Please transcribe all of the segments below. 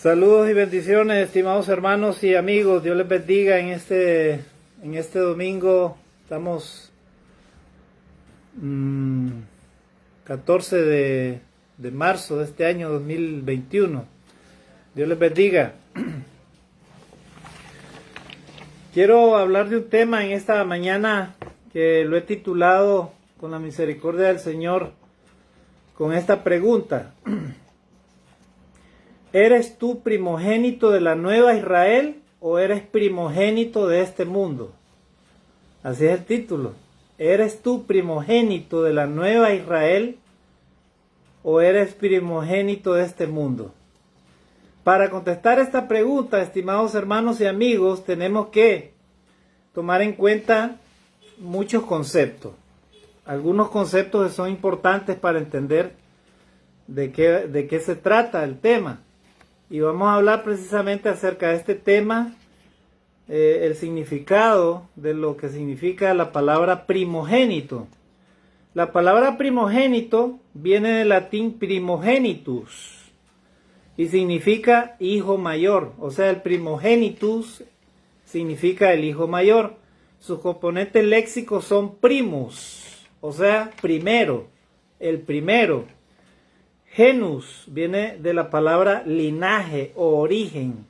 Saludos y bendiciones, estimados hermanos y amigos. Dios les bendiga en este domingo. Estamos 14 de marzo de este año 2021. Dios les bendiga. Quiero hablar de un tema en esta mañana que lo he titulado, con la misericordia del Señor, con esta pregunta: ¿eres tú primogénito de la nueva Israel o eres primogénito de este mundo? Así es el título. ¿Eres tú primogénito de la nueva Israel o eres primogénito de este mundo? Para contestar esta pregunta, estimados hermanos y amigos, tenemos que tomar en cuenta muchos conceptos. Algunos conceptos que son importantes para entender de qué se trata el tema. Y vamos a hablar precisamente acerca de este tema, el significado de lo que significa la palabra primogénito. La palabra primogénito viene del latín primogenitus y significa hijo mayor. O sea, el primogenitus significa el hijo mayor. Sus componentes léxicos son primus, o sea, primero, el primero. Genus viene de la palabra linaje o origen,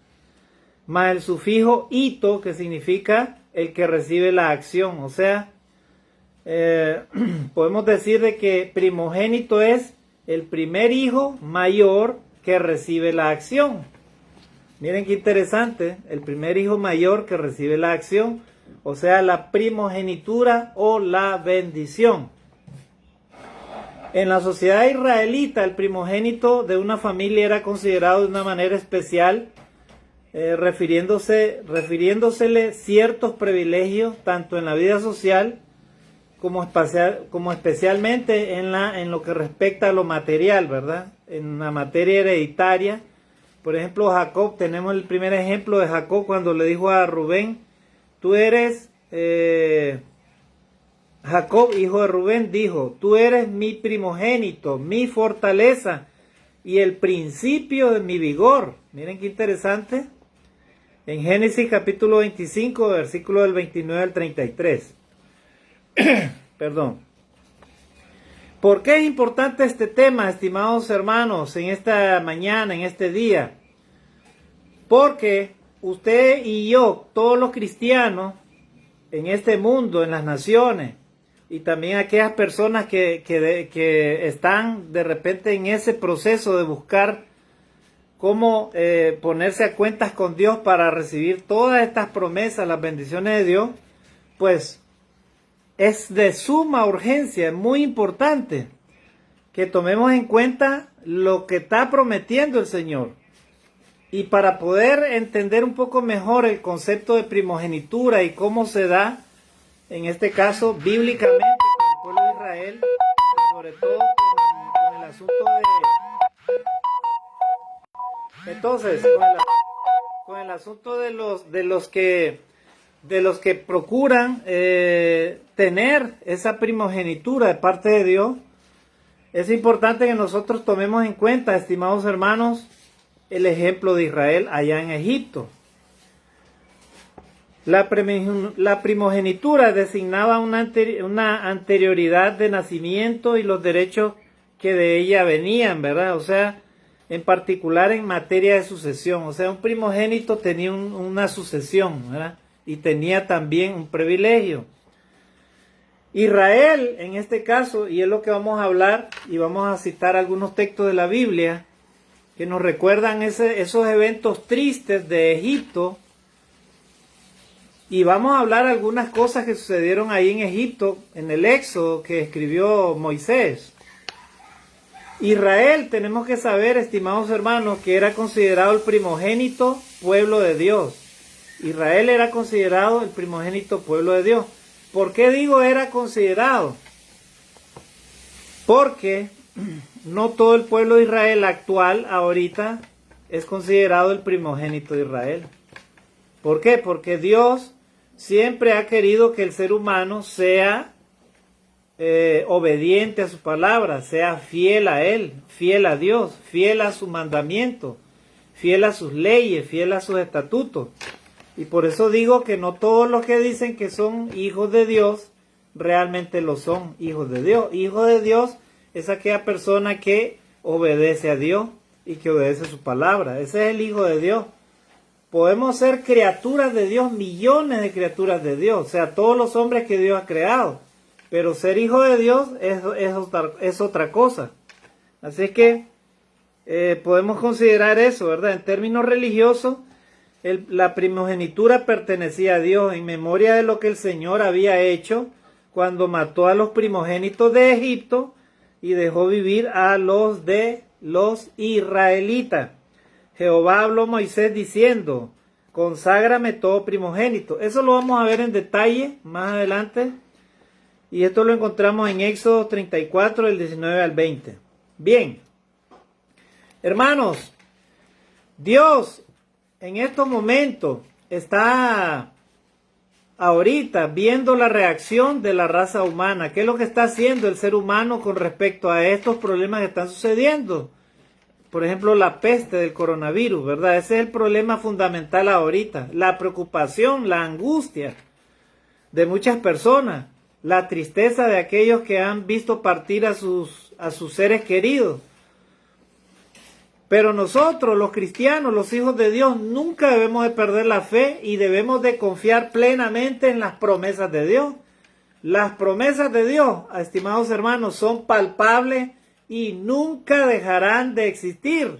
más el sufijo ito, que significa el que recibe la acción. O sea, podemos decir de que primogénito es el primer hijo mayor que recibe la acción. Miren qué interesante, el primer hijo mayor que recibe la acción, o sea, la primogenitura o la bendición. En la sociedad israelita, el primogénito de una familia era considerado de una manera especial, refiriéndosele ciertos privilegios, tanto en la vida social como especialmente en lo que respecta a lo material, ¿verdad? En la materia hereditaria. Por ejemplo, Jacob, tenemos el primer ejemplo de Jacob cuando le dijo a Rubén: tú eres, Jacob, hijo de Rubén, dijo: tú eres mi primogénito, mi fortaleza y el principio de mi vigor. Miren qué interesante. En Génesis capítulo 25, versículo del 29 al 33. Perdón. ¿Por qué es importante este tema, estimados hermanos, en esta mañana, en este día? Porque usted y yo, todos los cristianos en este mundo, en las naciones, y también aquellas personas que están de repente en ese proceso de buscar cómo ponerse a cuentas con Dios para recibir todas estas promesas, las bendiciones de Dios, pues es de suma urgencia, es muy importante que tomemos en cuenta lo que está prometiendo el Señor. Y para poder entender un poco mejor el concepto de primogenitura y cómo se da, en este caso, bíblicamente con el pueblo de Israel, sobre todo con el asunto de... Entonces, con el asunto de los que procuran tener esa primogenitura de parte de Dios, es importante que nosotros tomemos en cuenta, estimados hermanos, el ejemplo de Israel allá en Egipto. La primogenitura designaba una anterioridad de nacimiento y los derechos que de ella venían, ¿verdad? O sea, en particular en materia de sucesión. O sea, un primogénito tenía una sucesión, ¿verdad? Y tenía también un privilegio. Israel, en este caso, y es lo que vamos a hablar, y vamos a citar algunos textos de la Biblia que nos recuerdan esos eventos tristes de Egipto, y vamos a hablar algunas cosas que sucedieron ahí en Egipto, en el Éxodo que escribió Moisés. Israel, tenemos que saber, estimados hermanos, que era considerado el primogénito pueblo de Dios. Israel era considerado el primogénito pueblo de Dios. ¿Por qué digo era considerado? Porque no todo el pueblo de Israel actual, ahorita, es considerado el primogénito de Israel. ¿Por qué? Porque Dios siempre ha querido que el ser humano sea obediente a su palabra, sea fiel a Él, fiel a Dios, fiel a su mandamiento, fiel a sus leyes, fiel a sus estatutos. Y por eso digo que no todos los que dicen que son hijos de Dios realmente lo son hijos de Dios. Hijo de Dios es aquella persona que obedece a Dios y que obedece su palabra. Ese es el hijo de Dios. Podemos ser criaturas de Dios, millones de criaturas de Dios, o sea, todos los hombres que Dios ha creado. Pero ser hijo de Dios es otra cosa. Así que podemos considerar eso, ¿verdad? En términos religiosos, la primogenitura pertenecía a Dios en memoria de lo que el Señor había hecho cuando mató a los primogénitos de Egipto y dejó vivir a los de los israelitas. Jehová habló a Moisés diciendo, conságrame todo primogénito. Eso lo vamos a ver en detalle más adelante. Y esto lo encontramos en Éxodo 34, del 19 al 20. Bien, hermanos, Dios en estos momentos está ahorita viendo la reacción de la raza humana. ¿Qué es lo que está haciendo el ser humano con respecto a estos problemas que están sucediendo? Por ejemplo, la peste del coronavirus, ¿verdad? Ese es el problema fundamental ahorita. La preocupación, la angustia de muchas personas. La tristeza de aquellos que han visto partir a sus seres queridos. Pero nosotros, los cristianos, los hijos de Dios, nunca debemos de perder la fe y debemos de confiar plenamente en las promesas de Dios. Las promesas de Dios, estimados hermanos, son palpables y nunca dejarán de existir.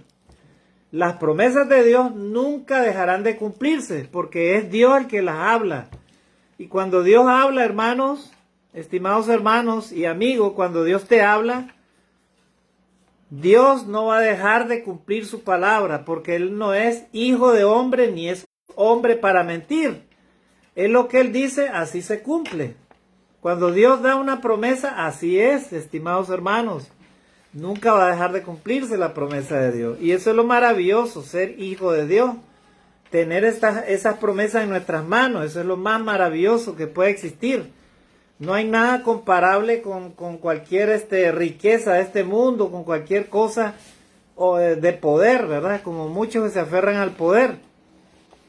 Las promesas de Dios nunca dejarán de cumplirse, porque es Dios el que las habla. Y cuando Dios habla, hermanos, estimados hermanos y amigos, cuando Dios te habla, Dios no va a dejar de cumplir su palabra, porque Él no es hijo de hombre ni es hombre para mentir. Es lo que Él dice, así se cumple. Cuando Dios da una promesa, así es, estimados hermanos. Nunca va a dejar de cumplirse la promesa de Dios. Y eso es lo maravilloso, ser hijo de Dios. Tener esas promesas en nuestras manos, eso es lo más maravilloso que puede existir. No hay nada comparable con cualquier riqueza de este mundo, con cualquier cosa de poder, ¿verdad? Como muchos que se aferran al poder.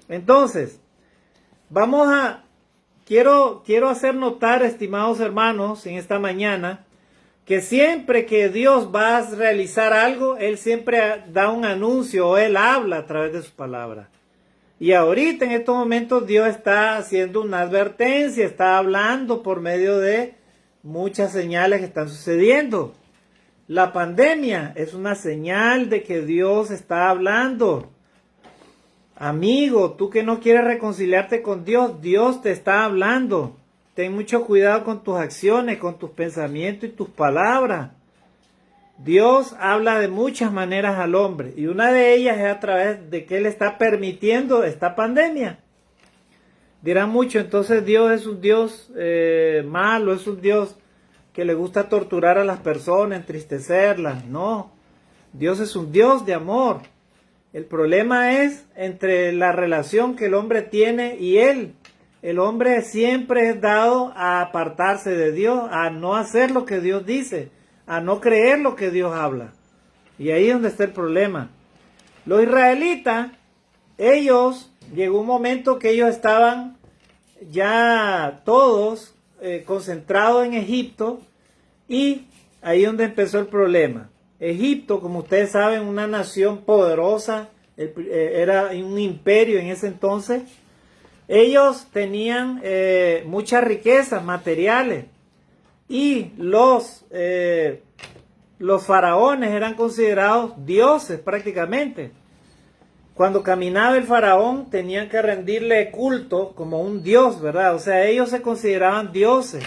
Entonces, quiero hacer notar, estimados hermanos, en esta mañana, que siempre que Dios va a realizar algo, Él siempre da un anuncio o Él habla a través de su palabra. Y ahorita en estos momentos Dios está haciendo una advertencia, está hablando por medio de muchas señales que están sucediendo. La pandemia es una señal de que Dios está hablando. Amigo, tú que no quieres reconciliarte con Dios, Dios te está hablando. Ten mucho cuidado con tus acciones, con tus pensamientos y tus palabras. Dios habla de muchas maneras al hombre y una de ellas es a través de que Él está permitiendo esta pandemia. Dirán mucho, entonces Dios es un Dios malo, es un Dios que le gusta torturar a las personas, entristecerlas. No, Dios es un Dios de amor. El problema es entre la relación que el hombre tiene y Él. El hombre siempre es dado a apartarse de Dios, a no hacer lo que Dios dice, a no creer lo que Dios habla. Y ahí es donde está el problema. Los israelitas, llegó un momento que ellos estaban ya todos concentrados en Egipto y ahí es donde empezó el problema. Egipto, como ustedes saben, una nación poderosa, era un imperio en ese entonces. Ellos tenían muchas riquezas materiales y los faraones eran considerados dioses prácticamente. Cuando caminaba el faraón tenían que rendirle culto como un dios, ¿verdad? O sea, ellos se consideraban dioses.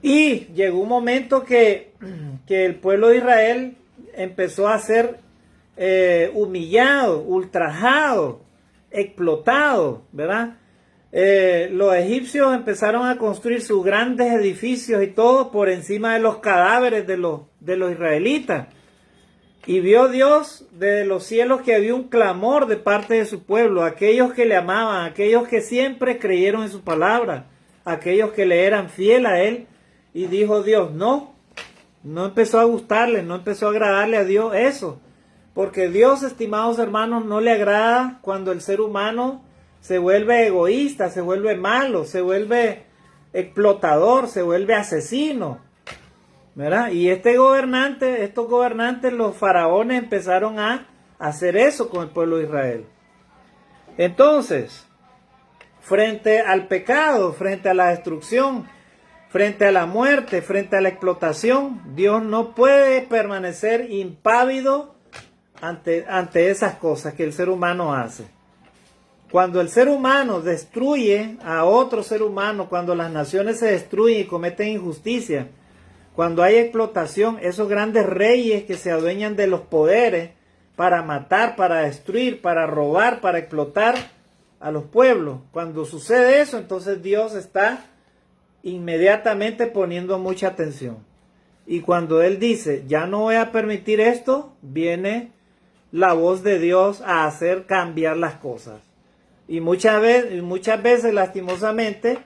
Y llegó un momento que el pueblo de Israel empezó a ser humillado, ultrajado, explotado, ¿verdad? Los egipcios empezaron a construir sus grandes edificios y todo por encima de los cadáveres de los israelitas. Y vio Dios desde los cielos que había un clamor de parte de su pueblo, aquellos que le amaban, aquellos que siempre creyeron en su palabra, aquellos que le eran fiel a Él. Y dijo Dios, no empezó a gustarle, no empezó a agradarle a Dios eso. Porque Dios, estimados hermanos, no le agrada cuando el ser humano se vuelve egoísta, se vuelve malo, se vuelve explotador, se vuelve asesino, ¿verdad? Y estos gobernantes, los faraones, empezaron a hacer eso con el pueblo de Israel. Entonces, frente al pecado, frente a la destrucción, frente a la muerte, frente a la explotación, Dios no puede permanecer impávido ante esas cosas que el ser humano hace. Cuando el ser humano destruye a otro ser humano, cuando las naciones se destruyen y cometen injusticia, cuando hay explotación, esos grandes reyes que se adueñan de los poderes para matar, para destruir, para robar, para explotar a los pueblos, cuando sucede eso, entonces Dios está inmediatamente poniendo mucha atención. Y cuando Él dice, ya no voy a permitir esto, viene la voz de Dios a hacer cambiar las cosas. Y muchas veces, lastimosamente,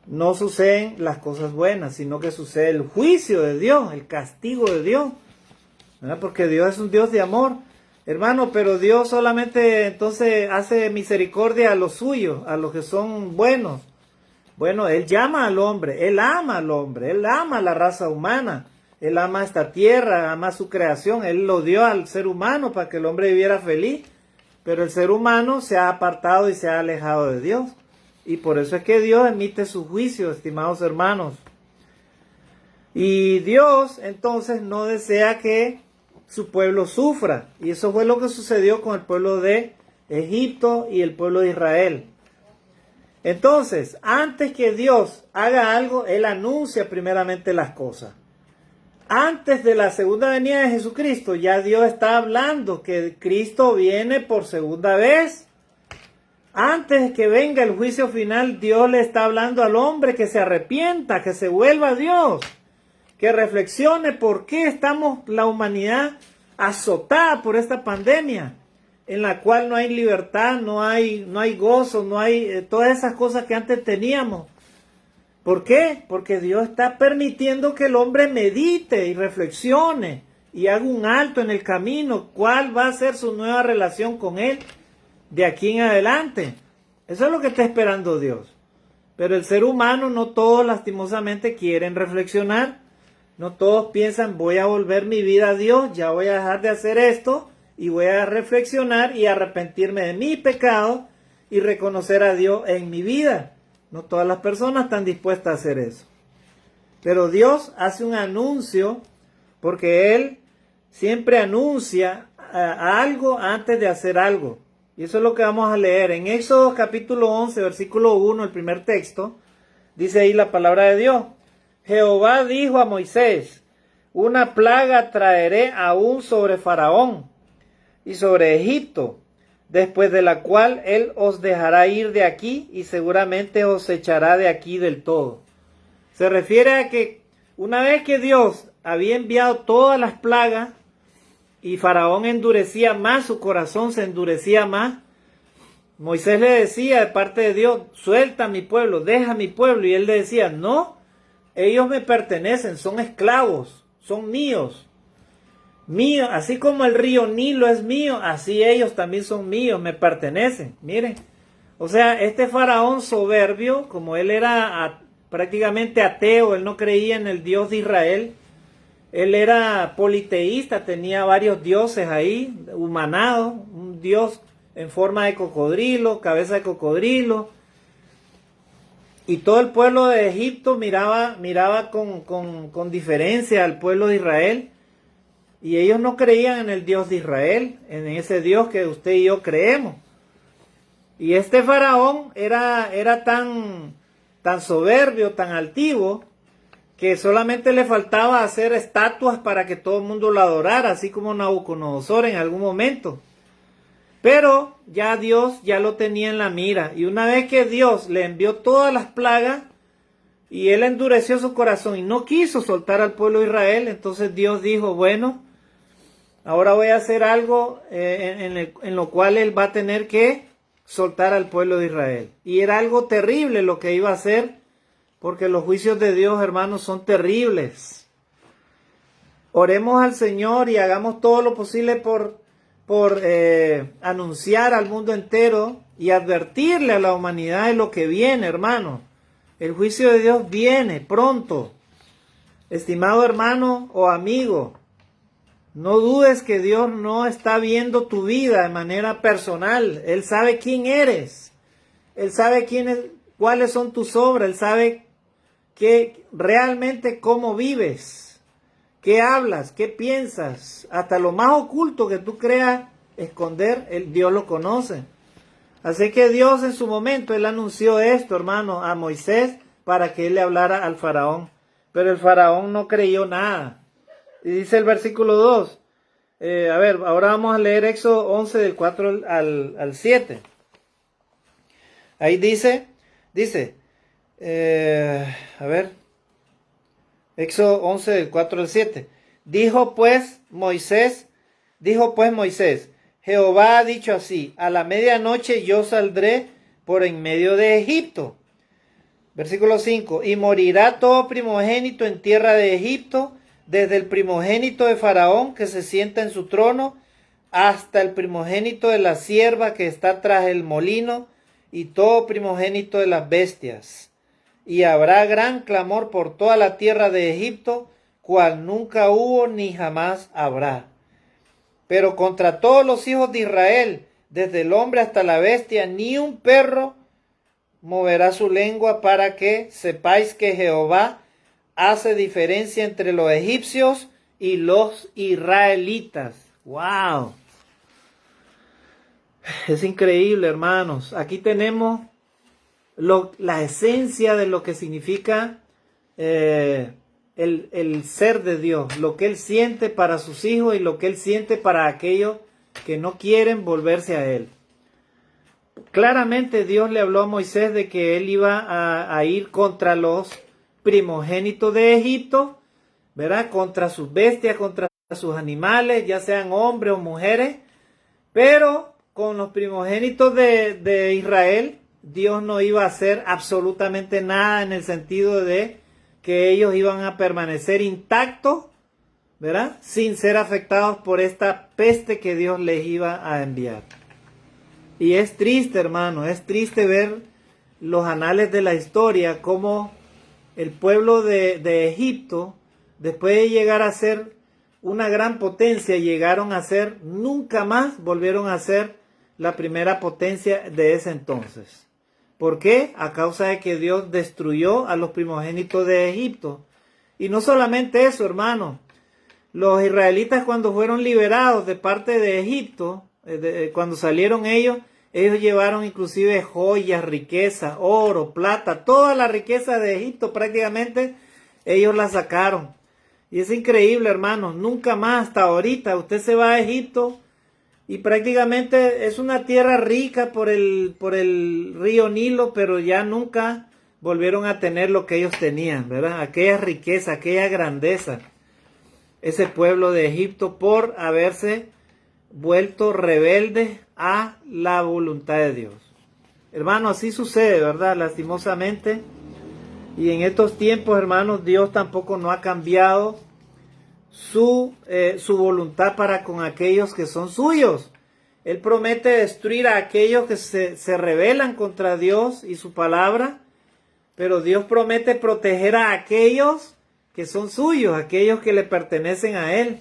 no suceden las cosas buenas, sino que sucede el juicio de Dios, el castigo de Dios, ¿verdad? Porque Dios es un Dios de amor, hermano, pero Dios solamente entonces hace misericordia a los suyos, a los que son buenos. Bueno, Él llama al hombre, Él ama al hombre, Él ama a la raza humana, Él ama esta tierra, ama su creación, Él lo dio al ser humano para que el hombre viviera feliz, pero el ser humano se ha apartado y se ha alejado de Dios. Y por eso es que Dios emite su juicio, estimados hermanos. Y Dios entonces no desea que su pueblo sufra. Y eso fue lo que sucedió con el pueblo de Egipto y el pueblo de Israel. Entonces, antes que Dios haga algo, Él anuncia primeramente las cosas. Antes de la segunda venida de Jesucristo, ya Dios está hablando que Cristo viene por segunda vez. Antes de que venga el juicio final, Dios le está hablando al hombre que se arrepienta, que se vuelva a Dios, que reflexione por qué estamos la humanidad azotada por esta pandemia, en la cual no hay libertad, no hay gozo, no hay todas esas cosas que antes teníamos. ¿Por qué? Porque Dios está permitiendo que el hombre medite y reflexione y haga un alto en el camino. ¿Cuál va a ser su nueva relación con Él de aquí en adelante? Eso es lo que está esperando Dios. Pero el ser humano, no todos lastimosamente quieren reflexionar. No todos piensan, voy a volver mi vida a Dios, ya voy a dejar de hacer esto y voy a reflexionar y arrepentirme de mi pecado y reconocer a Dios en mi vida. No todas las personas están dispuestas a hacer eso. Pero Dios hace un anuncio porque Él siempre anuncia algo antes de hacer algo. Y eso es lo que vamos a leer. En Éxodo capítulo 11, versículo 1, el primer texto, dice ahí la palabra de Dios. Jehová dijo a Moisés, una plaga traeré aún sobre Faraón y sobre Egipto, después de la cual él os dejará ir de aquí y seguramente os echará de aquí del todo. Se refiere a que una vez que Dios había enviado todas las plagas y Faraón endurecía más, su corazón se endurecía más, Moisés le decía de parte de Dios, suelta a mi pueblo, deja a mi pueblo, y él le decía, no, ellos me pertenecen, son esclavos, son míos. Mío, así como el río Nilo es mío, así ellos también son míos, me pertenecen. Miren, o sea, este faraón soberbio, como él era prácticamente ateo, él no creía en el Dios de Israel, él era politeísta, tenía varios dioses ahí, humanados, un dios en forma de cocodrilo, cabeza de cocodrilo, y todo el pueblo de Egipto miraba con diferencia al pueblo de Israel. Y ellos no creían en el Dios de Israel, en ese Dios que usted y yo creemos. Y este faraón era tan soberbio, tan altivo, que solamente le faltaba hacer estatuas para que todo el mundo lo adorara, así como Nabucodonosor en algún momento. Pero ya Dios ya lo tenía en la mira. Y una vez que Dios le envió todas las plagas, y él endureció su corazón y no quiso soltar al pueblo de Israel, entonces Dios dijo, bueno, ahora voy a hacer algo en lo cual él va a tener que soltar al pueblo de Israel. Y era algo terrible lo que iba a hacer, porque los juicios de Dios, hermanos, son terribles. oremos al Señor y hagamos todo lo posible por anunciar al mundo entero y advertirle a la humanidad de lo que viene, hermano. El juicio de Dios viene pronto. Estimado hermano o amigo, no dudes que Dios no está viendo tu vida de manera personal. Él sabe quién eres. Él sabe cuáles son tus obras. Él sabe realmente cómo vives, qué hablas, qué piensas. Hasta lo más oculto que tú creas esconder, Dios lo conoce. Así que Dios en su momento, Él anunció esto, hermano, a Moisés para que Él le hablara al faraón. Pero el faraón no creyó nada. Y dice el versículo 2. Ahora vamos a leer Éxodo 11 del 4 al 7. Ahí dice, Éxodo 11 del 4 al 7. Dijo pues Moisés, Jehová ha dicho así, a la medianoche yo saldré por en medio de Egipto. Versículo 5, y morirá todo primogénito en tierra de Egipto, desde el primogénito de Faraón que se sienta en su trono, hasta el primogénito de la sierva que está tras el molino, y todo primogénito de las bestias. Y habrá gran clamor por toda la tierra de Egipto, cual nunca hubo ni jamás habrá. Pero contra todos los hijos de Israel, desde el hombre hasta la bestia, ni un perro moverá su lengua, para que sepáis que Jehová hace diferencia entre los egipcios y los israelitas. ¡Wow! Es increíble, hermanos. Aquí tenemos la esencia de lo que significa el ser de Dios, lo que Él siente para sus hijos y lo que Él siente para aquellos que no quieren volverse a Él. Claramente Dios le habló a Moisés de que Él iba a ir contra los primogénitos de Egipto, ¿verdad? Contra sus bestias, contra sus animales, ya sean hombres o mujeres, pero con los primogénitos de Israel, Dios no iba a hacer absolutamente nada en el sentido de que ellos iban a permanecer intactos, ¿verdad? Sin ser afectados por esta peste que Dios les iba a enviar. Y es triste, hermano, es triste ver los anales de la historia, cómo el pueblo de Egipto, después de llegar a ser una gran potencia, nunca más volvieron a ser la primera potencia de ese entonces. ¿Por qué? A causa de que Dios destruyó a los primogénitos de Egipto. Y no solamente eso, hermano. Los israelitas, cuando fueron liberados de parte de Egipto, cuando salieron ellos llevaron inclusive joyas, riqueza, oro, plata, toda la riqueza de Egipto prácticamente ellos la sacaron. Y es increíble, hermanos, nunca más hasta ahorita usted se va a Egipto y prácticamente es una tierra rica por el río Nilo, pero ya nunca volvieron a tener lo que ellos tenían, ¿verdad? Aquella riqueza, aquella grandeza. Ese pueblo de Egipto por haberse vuelto rebelde a la voluntad de Dios. Hermano, así sucede, ¿verdad? Lastimosamente. Y en estos tiempos, hermanos, Dios tampoco no ha cambiado su voluntad para con aquellos que son suyos. Él promete destruir a aquellos que se rebelan contra Dios y su palabra, pero Dios promete proteger a aquellos que son suyos, aquellos que le pertenecen a Él,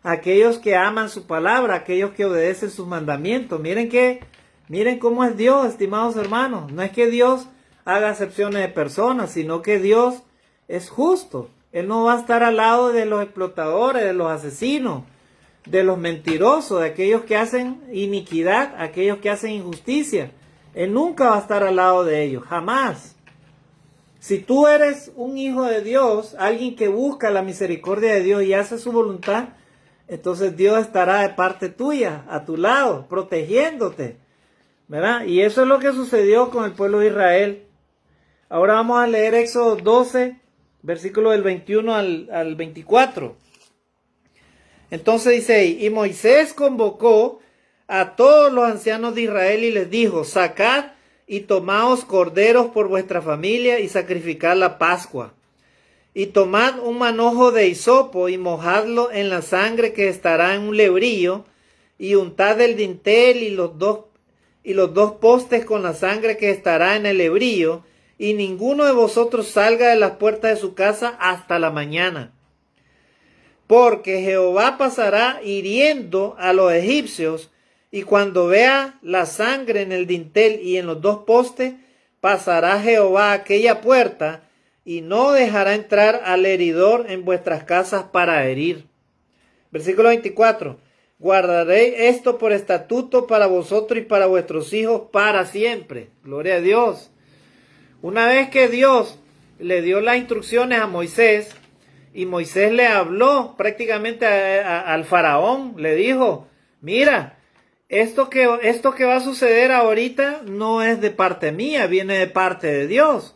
aquellos que aman su palabra, aquellos que obedecen sus mandamientos. Miren cómo es Dios, estimados hermanos. No es que Dios haga excepciones de personas, sino que Dios es justo. Él no va a estar al lado de los explotadores, de los asesinos, de los mentirosos, de aquellos que hacen iniquidad, aquellos que hacen injusticia. Él nunca va a estar al lado de ellos, jamás. Si tú eres un hijo de Dios, alguien que busca la misericordia de Dios y hace su voluntad, entonces Dios estará de parte tuya, a tu lado, protegiéndote, ¿verdad? Y eso es lo que sucedió con el pueblo de Israel. Ahora vamos a leer Éxodo 12, versículo del 21 al 24. Entonces dice ahí, y Moisés convocó a todos los ancianos de Israel y les dijo, sacad y tomaos corderos por vuestra familia y sacrificad la Pascua. Y tomad un manojo de hisopo y mojadlo en la sangre que estará en un lebrillo, y untad el dintel y los dos postes con la sangre que estará en el lebrillo, y ninguno de vosotros salga de las puertas de su casa hasta la mañana. Porque Jehová pasará hiriendo a los egipcios, y cuando vea la sangre en el dintel y en los dos postes, pasará Jehová a aquella puerta, y no dejará entrar al heridor en vuestras casas para herir. Versículo 24. Guardaré esto por estatuto para vosotros y para vuestros hijos para siempre. Gloria a Dios. Una vez que Dios le dio las instrucciones a Moisés, y Moisés le habló prácticamente al faraón, le dijo, mira, esto que va a suceder ahorita no es de parte mía, viene de parte de Dios.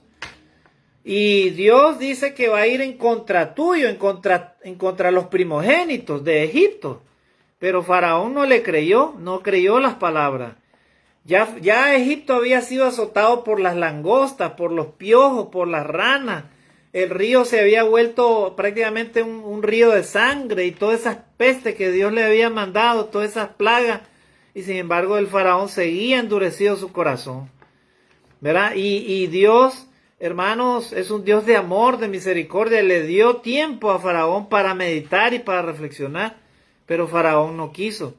Y Dios dice que va a ir en contra tuyo, en contra de los primogénitos de Egipto. Pero Faraón no le creyó, no creyó las palabras. Ya Egipto había sido azotado por las langostas, por los piojos, por las ranas. El río se había vuelto prácticamente un río de sangre y todas esas pestes que Dios le había mandado, todas esas plagas. Y sin embargo el faraón seguía endurecido su corazón, ¿verdad? Y Dios, hermanos, es un Dios de amor, de misericordia. Le dio tiempo a Faraón para meditar y para reflexionar, pero Faraón no quiso.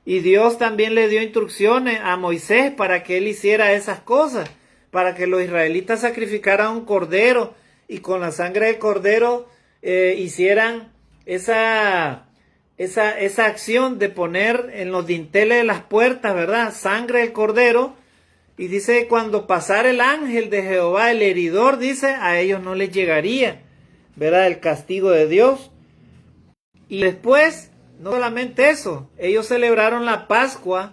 Y Dios también le dio instrucciones a Moisés para que él hiciera esas cosas, para que los israelitas sacrificaran un cordero y con la sangre del cordero hicieran esa acción de poner en los dinteles de las puertas, ¿verdad? Sangre del cordero. Y dice, cuando pasara el ángel de Jehová, el heridor, dice, a ellos no les llegaría, ¿verdad? El castigo de Dios. Y después, no solamente eso, ellos celebraron la Pascua,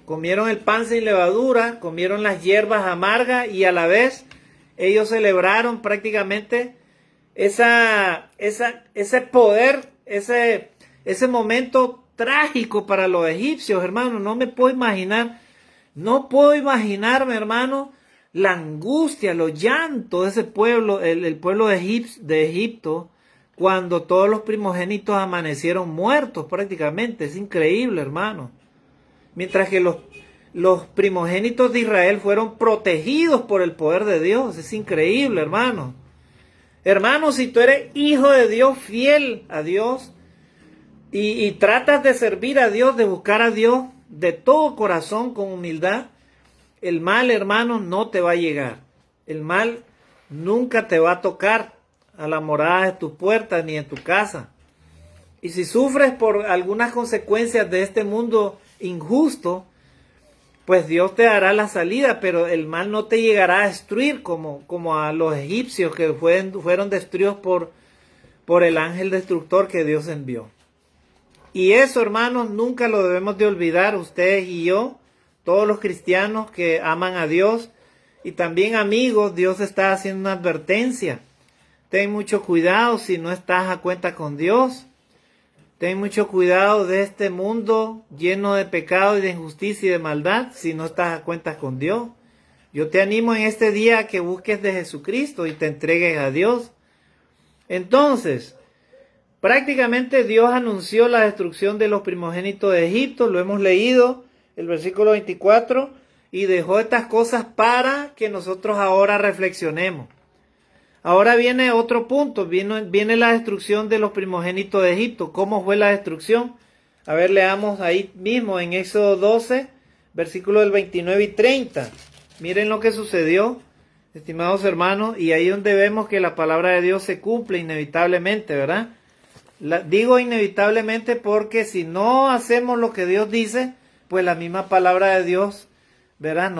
comieron el pan sin levadura, comieron las hierbas amargas y a la vez ellos celebraron prácticamente ese poder, ese momento trágico para los egipcios, hermano. No puedo imaginarme, hermano, la angustia, los llantos de ese pueblo, el pueblo de Egipto, cuando todos los primogénitos amanecieron muertos prácticamente. Es increíble, hermano. Mientras que los primogénitos de Israel fueron protegidos por el poder de Dios. Es increíble, hermano. Hermano, si tú eres hijo de Dios, fiel a Dios, y tratas de servir a Dios, de buscar a Dios de todo corazón, con humildad, el mal, hermano, no te va a llegar. El mal nunca te va a tocar a la morada de tus puertas ni en tu casa. Y si sufres por algunas consecuencias de este mundo injusto, pues Dios te dará la salida, pero el mal no te llegará a destruir como a los egipcios que fueron destruidos por el ángel destructor que Dios envió. Y eso, hermanos, nunca lo debemos de olvidar, ustedes y yo, todos los cristianos que aman a Dios y también amigos. Dios está haciendo una advertencia. Ten mucho cuidado si no estás a cuenta con Dios. Ten mucho cuidado de este mundo lleno de pecado y de injusticia y de maldad si no estás a cuenta con Dios. Yo te animo en este día a que busques de Jesucristo y te entregues a Dios. Entonces, prácticamente Dios anunció la destrucción de los primogénitos de Egipto. Lo hemos leído, el versículo 24, y dejó estas cosas para que nosotros ahora reflexionemos. Ahora viene otro punto, viene la destrucción de los primogénitos de Egipto. ¿Cómo fue la destrucción? A ver, leamos ahí mismo en Éxodo 12, versículos del 29 y 30. Miren lo que sucedió, estimados hermanos, y ahí donde vemos que la palabra de Dios se cumple inevitablemente, ¿verdad? Digo inevitablemente porque si no hacemos lo que Dios dice, pues la misma palabra de Dios, ¿verdad?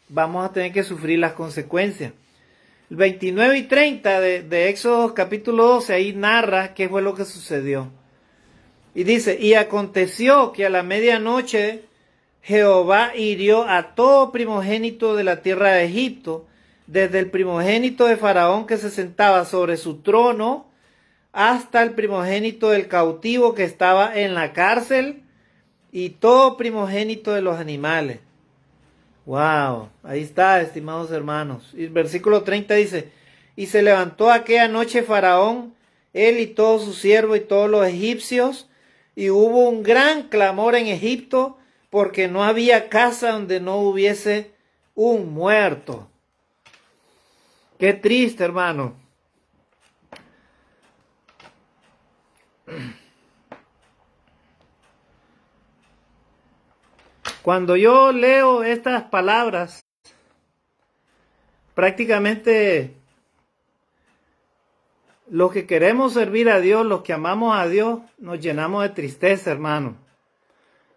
Vamos a tener que sufrir las consecuencias. El 29 y 30 de Éxodo capítulo 12, ahí narra qué fue lo que sucedió. Y dice, y aconteció que a la medianoche Jehová hirió a todo primogénito de la tierra de Egipto, desde el primogénito de Faraón que se sentaba sobre su trono, hasta el primogénito del cautivo que estaba en la cárcel, y todo primogénito de los animales. Wow, ahí está, estimados hermanos. Y el versículo 30 dice, Y se levantó aquella noche Faraón, él y todos sus siervos y todos los egipcios, y hubo un gran clamor en Egipto, porque no había casa donde no hubiese un muerto. Qué triste, hermano. Cuando yo leo estas palabras, prácticamente los que queremos servir a Dios, los que amamos a Dios, nos llenamos de tristeza, hermano.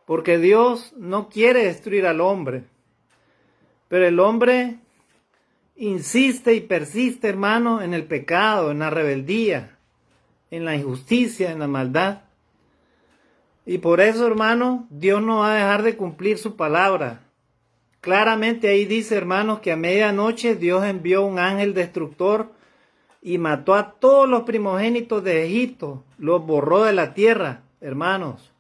Porque Dios no quiere destruir al hombre. Pero el hombre insiste y persiste, hermano, en el pecado, en la rebeldía, en la injusticia, en la maldad. Y por eso, hermano, Dios no va a dejar de cumplir su palabra. Claramente ahí dice, hermanos, que a medianoche Dios envió un ángel destructor y mató a todos los primogénitos de Egipto, los borró de la tierra, hermanos.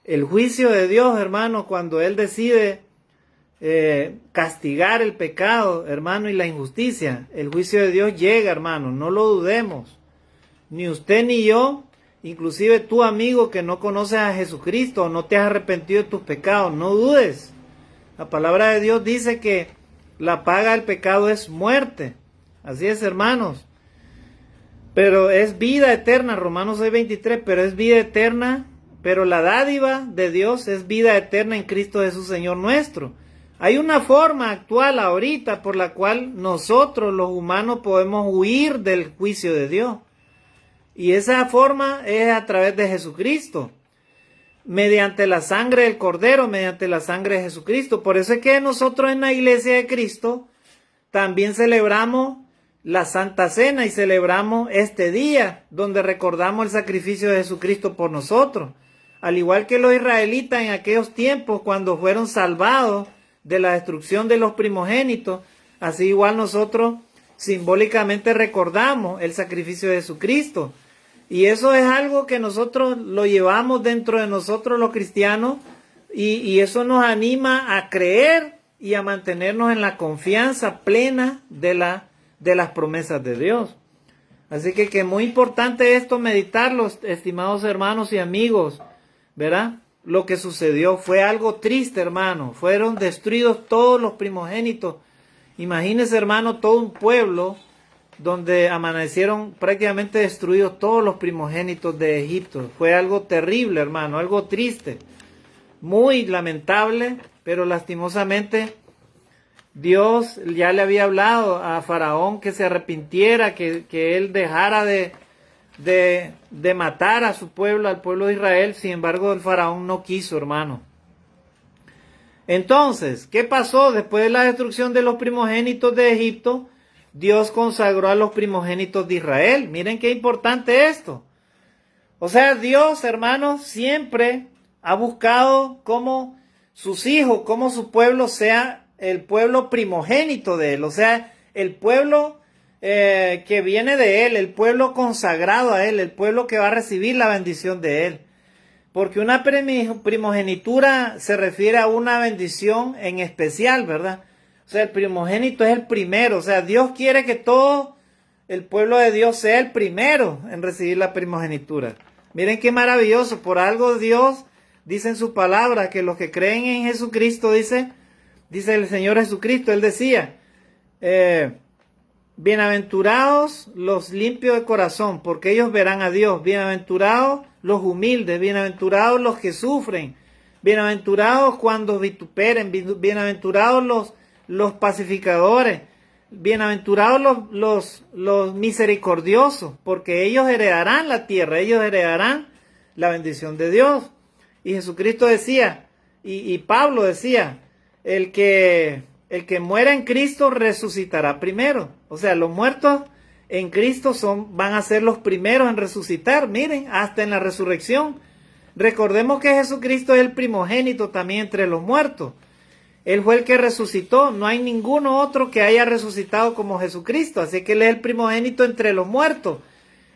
El juicio de Dios, hermanos, cuando Él decide castigar el pecado, hermano, y la injusticia, el juicio de Dios llega, hermano, no lo dudemos. Ni usted ni yo, inclusive tú, amigo, que no conoces a Jesucristo, no te has arrepentido de tus pecados, no dudes. La palabra de Dios dice que la paga del pecado es muerte. Así es, hermanos. Pero es vida eterna, Romanos 6:23, pero es vida eterna, pero la dádiva de Dios es vida eterna en Cristo Jesús, Señor nuestro. Hay una forma actual ahorita por la cual nosotros, los humanos, podemos huir del juicio de Dios. Y esa forma es a través de Jesucristo, mediante la sangre del Cordero, mediante la sangre de Jesucristo. Por eso es que nosotros en la Iglesia de Cristo también celebramos la Santa Cena y celebramos este día donde recordamos el sacrificio de Jesucristo por nosotros. Al igual que los israelitas en aquellos tiempos cuando fueron salvados de la destrucción de los primogénitos, así igual nosotros simbólicamente recordamos el sacrificio de Jesucristo. Y eso es algo que nosotros lo llevamos dentro de nosotros los cristianos y eso nos anima a creer y a mantenernos en la confianza plena de las promesas de Dios. Así que es muy importante esto, meditarlo, estimados hermanos y amigos, ¿verdad? Lo que sucedió fue algo triste, hermano. Fueron destruidos todos los primogénitos. Imagínense, hermano, todo un pueblo donde amanecieron prácticamente destruidos todos los primogénitos de Egipto. Fue algo terrible, hermano, algo triste, muy lamentable, pero lastimosamente Dios ya le había hablado a Faraón que se arrepintiera, que él dejara de matar a su pueblo, al pueblo de Israel. Sin embargo, el Faraón no quiso, hermano. Entonces, ¿qué pasó? Después de la destrucción de los primogénitos de Egipto, Dios consagró a los primogénitos de Israel. Miren qué importante esto. O sea, Dios, hermanos, siempre ha buscado cómo sus hijos, cómo su pueblo sea el pueblo primogénito de Él. O sea, el pueblo que viene de Él, el pueblo consagrado a Él, el pueblo que va a recibir la bendición de Él. Porque una primogenitura se refiere a una bendición en especial, ¿verdad? O sea, el primogénito es el primero. O sea, Dios quiere que todo el pueblo de Dios sea el primero en recibir la primogenitura. Miren qué maravilloso. Por algo Dios dice en su palabra que los que creen en Jesucristo, dice el Señor Jesucristo, Él decía, bienaventurados los limpios de corazón, porque ellos verán a Dios. Bienaventurados los humildes, bienaventurados los que sufren, bienaventurados cuando vituperen, bienaventurados los pacificadores, bienaventurados los misericordiosos, porque ellos heredarán la tierra, ellos heredarán la bendición de Dios. Y Jesucristo decía, y Pablo decía, el que muera en Cristo resucitará primero. O sea, los muertos en Cristo van a ser los primeros en resucitar. Miren, hasta en la resurrección. Recordemos que Jesucristo es el primogénito también entre los muertos. Él fue el que resucitó. No hay ninguno otro que haya resucitado como Jesucristo. Así que Él es el primogénito entre los muertos.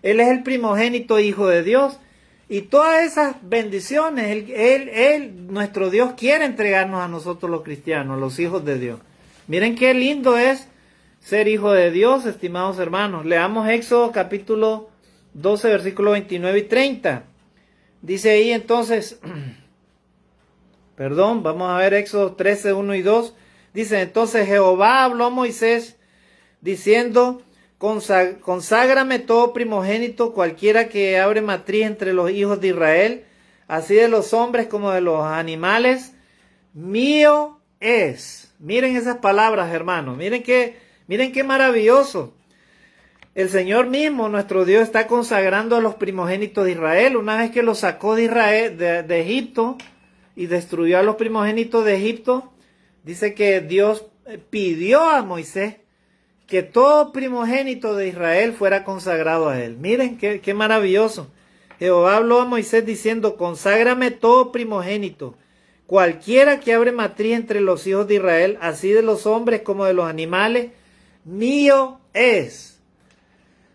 Él es el primogénito Hijo de Dios. Y todas esas bendiciones, nuestro Dios quiere entregarnos a nosotros los cristianos, los hijos de Dios. Miren qué lindo es ser hijo de Dios, estimados hermanos. Leamos Éxodo capítulo 12, versículos 29 y 30. Dice ahí entonces, vamos a ver Éxodo 13, 1 y 2. Dice, entonces Jehová habló a Moisés diciendo, conságrame todo primogénito, cualquiera que abre matriz entre los hijos de Israel, así de los hombres como de los animales, mío es. Miren esas palabras, hermanos. Miren qué maravilloso. El Señor mismo, nuestro Dios, está consagrando a los primogénitos de Israel. Una vez que los sacó de Israel, de Egipto, y destruyó a los primogénitos de Egipto, dice que Dios pidió a Moisés que todo primogénito de Israel fuera consagrado a él. Miren qué maravilloso. Jehová habló a Moisés diciendo, conságrame todo primogénito, cualquiera que abre matriz entre los hijos de Israel, así de los hombres como de los animales, mío es.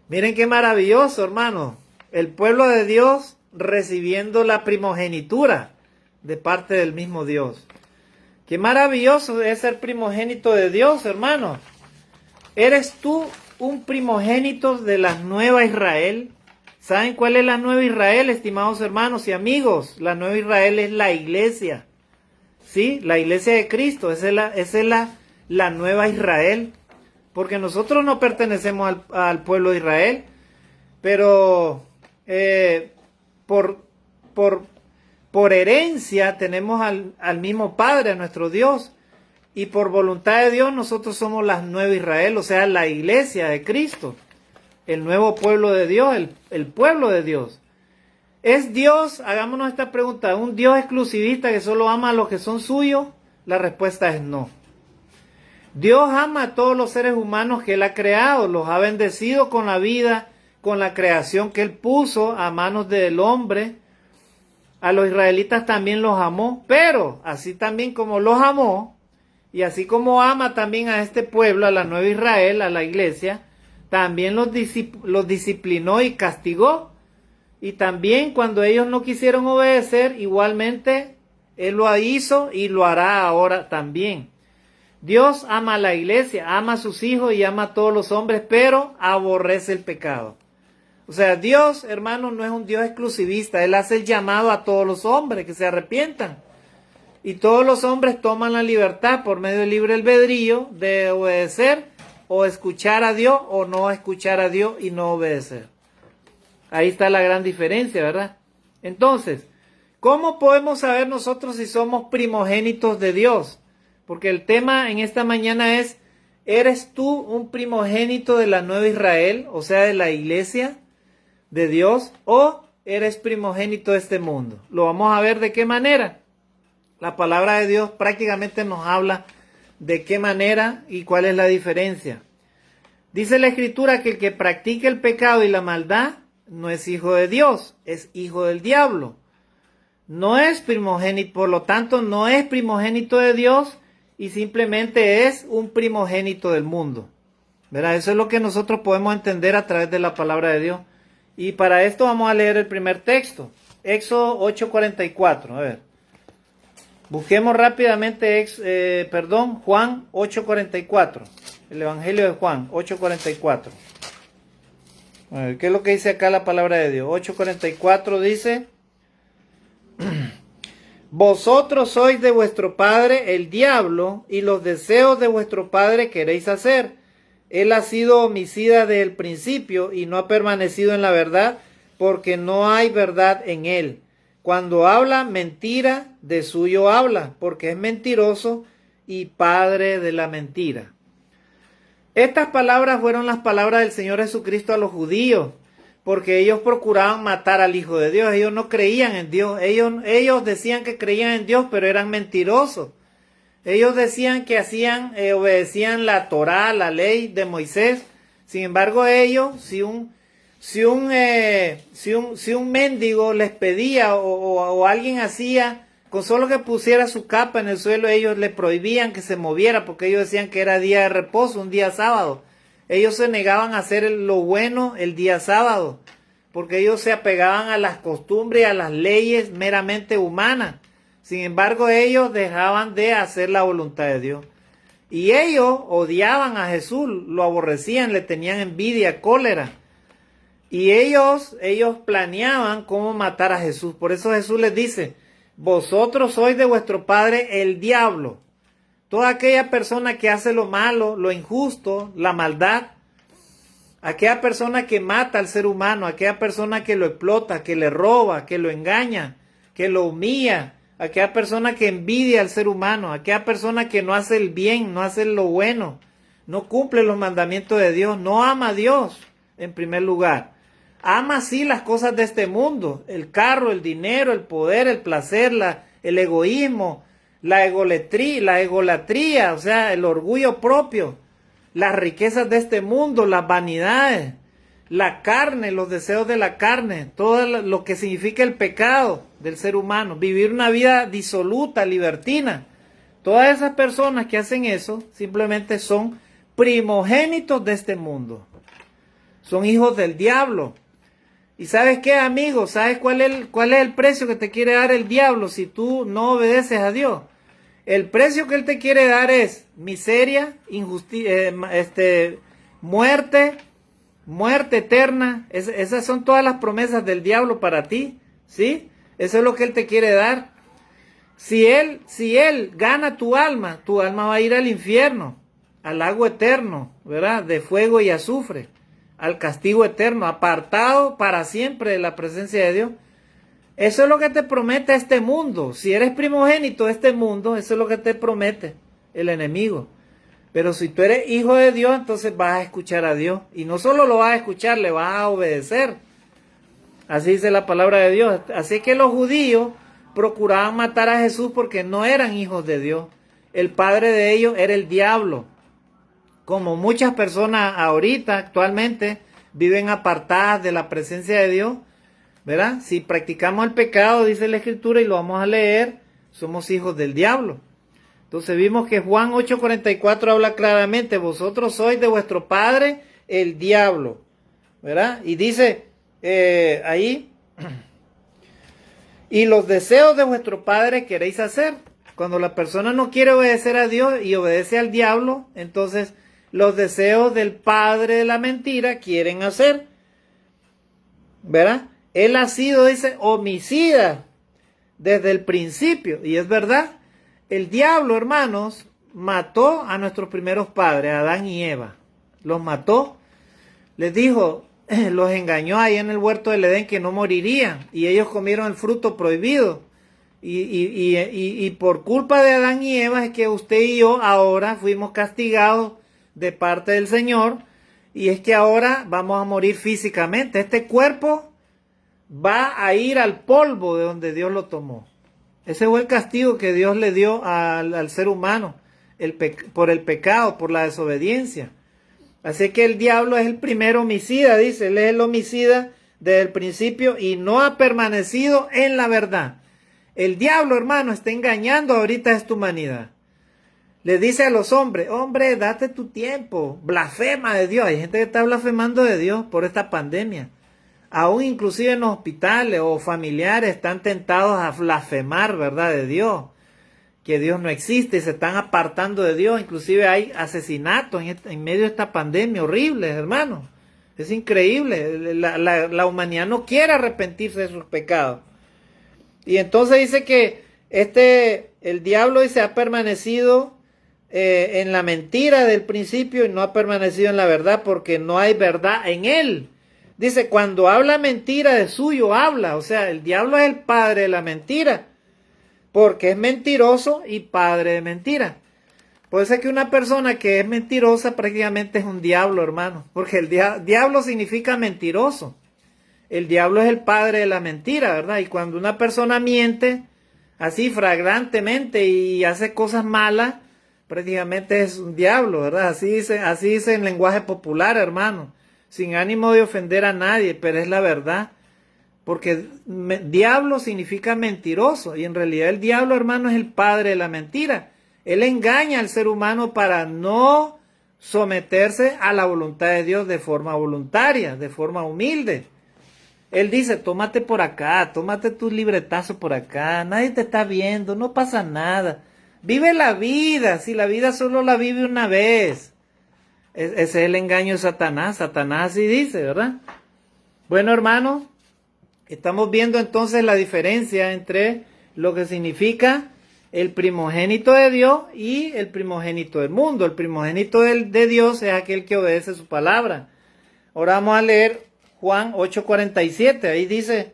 Miren qué maravilloso, hermano. El pueblo de Dios recibiendo la primogenitura de parte del mismo Dios. Qué maravilloso es ser primogénito de Dios, hermano. ¿Eres tú un primogénito de la nueva Israel? ¿Saben cuál es la nueva Israel, estimados hermanos y amigos? La nueva Israel es la iglesia. ¿Sí? La iglesia de Cristo. Esa es la nueva Israel. Porque nosotros no pertenecemos al pueblo de Israel. Pero por herencia tenemos al mismo Padre, a nuestro Dios. Y por voluntad de Dios nosotros somos la nueva Israel, o sea, la iglesia de Cristo. El nuevo pueblo de Dios, el pueblo de Dios. ¿Es Dios, hagámonos esta pregunta, un Dios exclusivista que solo ama a los que son suyos? La respuesta es no. Dios ama a todos los seres humanos que Él ha creado, los ha bendecido con la vida, con la creación que Él puso a manos del hombre. A los israelitas también los amó, pero así también como los amó, y así como ama también a este pueblo, a la nueva Israel, a la iglesia, también los disciplinó y castigó. Y también cuando ellos no quisieron obedecer, igualmente Él lo hizo y lo hará ahora también. Dios ama a la iglesia, ama a sus hijos y ama a todos los hombres, pero aborrece el pecado. O sea, Dios, hermanos, no es un Dios exclusivista. Él hace el llamado a todos los hombres que se arrepientan. Y todos los hombres toman la libertad por medio del libre albedrío de obedecer o escuchar a Dios o no escuchar a Dios y no obedecer. Ahí está la gran diferencia, ¿verdad? Entonces, ¿cómo podemos saber nosotros si somos primogénitos de Dios? Porque el tema en esta mañana es, ¿eres tú un primogénito de la nueva Israel, o sea, de la iglesia de Dios, o eres primogénito de este mundo? Lo vamos a ver de qué manera. La palabra de Dios prácticamente nos habla de qué manera y cuál es la diferencia. Dice la Escritura que el que practica el pecado y la maldad no es hijo de Dios, es hijo del diablo. No es primogénito, por lo tanto no es primogénito de Dios y simplemente es un primogénito del mundo. ¿Verdad? Eso es lo que nosotros podemos entender a través de la palabra de Dios. Y para esto vamos a leer el primer texto, Éxodo 8:44. A ver. Busquemos rápidamente, Juan 8:44. El Evangelio de Juan 8:44. A ver, ¿qué es lo que dice acá la palabra de Dios? 8:44 dice: vosotros sois de vuestro padre el diablo, y los deseos de vuestro padre queréis hacer. Él ha sido homicida desde el principio y no ha permanecido en la verdad, porque no hay verdad en él. Cuando habla mentira, de suyo habla, porque es mentiroso y padre de la mentira. Estas palabras fueron las palabras del Señor Jesucristo a los judíos, porque ellos procuraban matar al Hijo de Dios. Ellos no creían en Dios. Ellos decían que creían en Dios, pero eran mentirosos. Ellos decían que obedecían la Torá, la ley de Moisés. Sin embargo, ellos, si un mendigo les pedía o alguien hacía, con solo que pusiera su capa en el suelo, ellos le prohibían que se moviera, porque ellos decían que era día de reposo, un día sábado. Ellos se negaban a hacer lo bueno el día sábado, porque ellos se apegaban a las costumbres y a las leyes meramente humanas. Sin embargo, ellos dejaban de hacer la voluntad de Dios. Y ellos odiaban a Jesús, lo aborrecían, le tenían envidia, cólera. Y ellos planeaban cómo matar a Jesús. Por eso Jesús les dice, vosotros sois de vuestro padre el diablo. Toda aquella persona que hace lo malo, lo injusto, la maldad, aquella persona que mata al ser humano, aquella persona que lo explota, que le roba, que lo engaña, que lo humilla, aquella persona que envidia al ser humano, aquella persona que no hace el bien, no hace lo bueno, no cumple los mandamientos de Dios, no ama a Dios en primer lugar. Ama sí las cosas de este mundo, el carro, el dinero, el poder, el placer, el egoísmo, la egolatría, o sea, el orgullo propio, las riquezas de este mundo, las vanidades, la carne, los deseos de la carne, todo lo que significa el pecado del ser humano, vivir una vida disoluta, libertina. Todas esas personas que hacen eso simplemente son primogénitos de este mundo, son hijos del diablo. ¿Y sabes qué, amigo? ¿Sabes cuál es el precio que te quiere dar el diablo si tú no obedeces a Dios? El precio que él te quiere dar es miseria, muerte eterna. Esas son todas las promesas del diablo para ti, ¿sí? Eso es lo que él te quiere dar. Si él gana tu alma va a ir al infierno, al lago eterno, ¿verdad? De fuego y azufre, al castigo eterno, apartado para siempre de la presencia de Dios. Eso es lo que te promete este mundo. Si eres primogénito de este mundo, eso es lo que te promete el enemigo. Pero si tú eres hijo de Dios, entonces vas a escuchar a Dios. Y no solo lo vas a escuchar, le vas a obedecer. Así dice la palabra de Dios. Así que los judíos procuraban matar a Jesús porque no eran hijos de Dios. El padre de ellos era el diablo. Como muchas personas ahorita, actualmente, viven apartadas de la presencia de Dios, ¿verdad? Si practicamos el pecado, dice la Escritura, y lo vamos a leer, somos hijos del diablo. Entonces vimos que Juan 8:44 habla claramente, vosotros sois de vuestro padre el diablo, ¿verdad? Y dice ahí, y los deseos de vuestro padre queréis hacer. Cuando la persona no quiere obedecer a Dios y obedece al diablo, entonces los deseos del padre de la mentira quieren hacer, ¿verdad? Él ha sido, dice, homicida desde el principio. Y es verdad, el diablo, hermanos, mató a nuestros primeros padres, a Adán y Eva. Los mató, les dijo, los engañó ahí en el huerto del Edén que no morirían. Y ellos comieron el fruto prohibido. Y por culpa de Adán y Eva es que usted y yo ahora fuimos castigados de parte del Señor. Y es que ahora vamos a morir físicamente. Este cuerpo va a ir al polvo de donde Dios lo tomó. Ese fue el castigo que Dios le dio al ser humano por el pecado, por la desobediencia. Así que el diablo es el primer homicida, dice, él es el homicida desde el principio y no ha permanecido en la verdad. El diablo, hermano, está engañando ahorita a esta humanidad. Le dice a los hombres, hombre, date tu tiempo, blasfema de Dios. Hay gente que está blasfemando de Dios por esta pandemia. Aún inclusive en los hospitales o familiares están tentados a blasfemar, ¿verdad?, de Dios. Que Dios no existe y se están apartando de Dios. Inclusive hay asesinatos en medio de esta pandemia horribles, hermano. Es increíble. La humanidad no quiere arrepentirse de sus pecados. Y entonces dice que el diablo dice, ha permanecido en la mentira del principio y no ha permanecido en la verdad porque no hay verdad en él. Dice, cuando habla mentira de suyo habla. O sea, el diablo es el padre de la mentira. Porque es mentiroso y padre de mentira. Puede ser que una persona que es mentirosa prácticamente es un diablo, hermano. Porque el diablo significa mentiroso. El diablo es el padre de la mentira, ¿verdad? Y cuando una persona miente así flagrantemente y hace cosas malas, prácticamente es un diablo, ¿verdad? Así dice en lenguaje popular, hermano. Sin ánimo de ofender a nadie, pero es la verdad. Porque diablo significa mentiroso. Y en realidad el diablo, hermano, es el padre de la mentira. Él engaña al ser humano para no someterse a la voluntad de Dios de forma voluntaria, de forma humilde. Él dice, tómate por acá, tómate tu libretazo por acá, nadie te está viendo, no pasa nada. Vive la vida, si la vida solo la vive una vez. Ese es el engaño de Satanás. Satanás así dice, ¿verdad? Bueno, hermanos, estamos viendo entonces la diferencia entre lo que significa el primogénito de Dios y el primogénito del mundo. El primogénito de Dios es aquel que obedece su palabra. Ahora vamos a leer Juan 8:47. Ahí dice,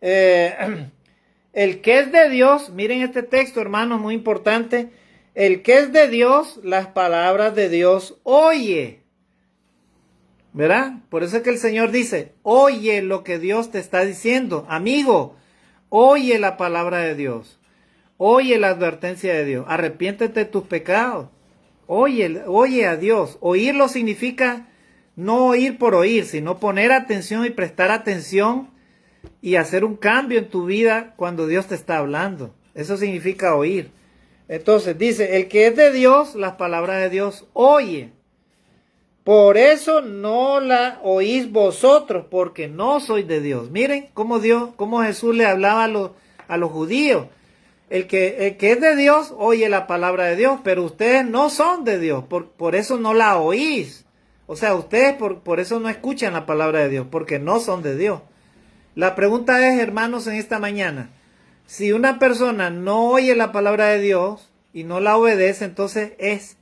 el que es de Dios, miren este texto, hermanos, muy importante. El que es de Dios, las palabras de Dios oye. ¿Verdad? Por eso es que el Señor dice, oye lo que Dios te está diciendo. Amigo, oye la palabra de Dios. Oye la advertencia de Dios. Arrepiéntete de tus pecados. Oye a Dios. Oírlo significa no oír por oír, sino poner atención y prestar atención y hacer un cambio en tu vida cuando Dios te está hablando. Eso significa oír. Entonces dice, el que es de Dios, las palabras de Dios oye. Por eso no la oís vosotros, porque no sois de Dios. Miren cómo Jesús le hablaba a los judíos. El que es de Dios oye la palabra de Dios, pero ustedes no son de Dios, por eso no la oís. O sea, ustedes por eso no escuchan la palabra de Dios, porque no son de Dios. La pregunta es, hermanos, en esta mañana, si una persona no oye la palabra de Dios y no la obedece, entonces ¿es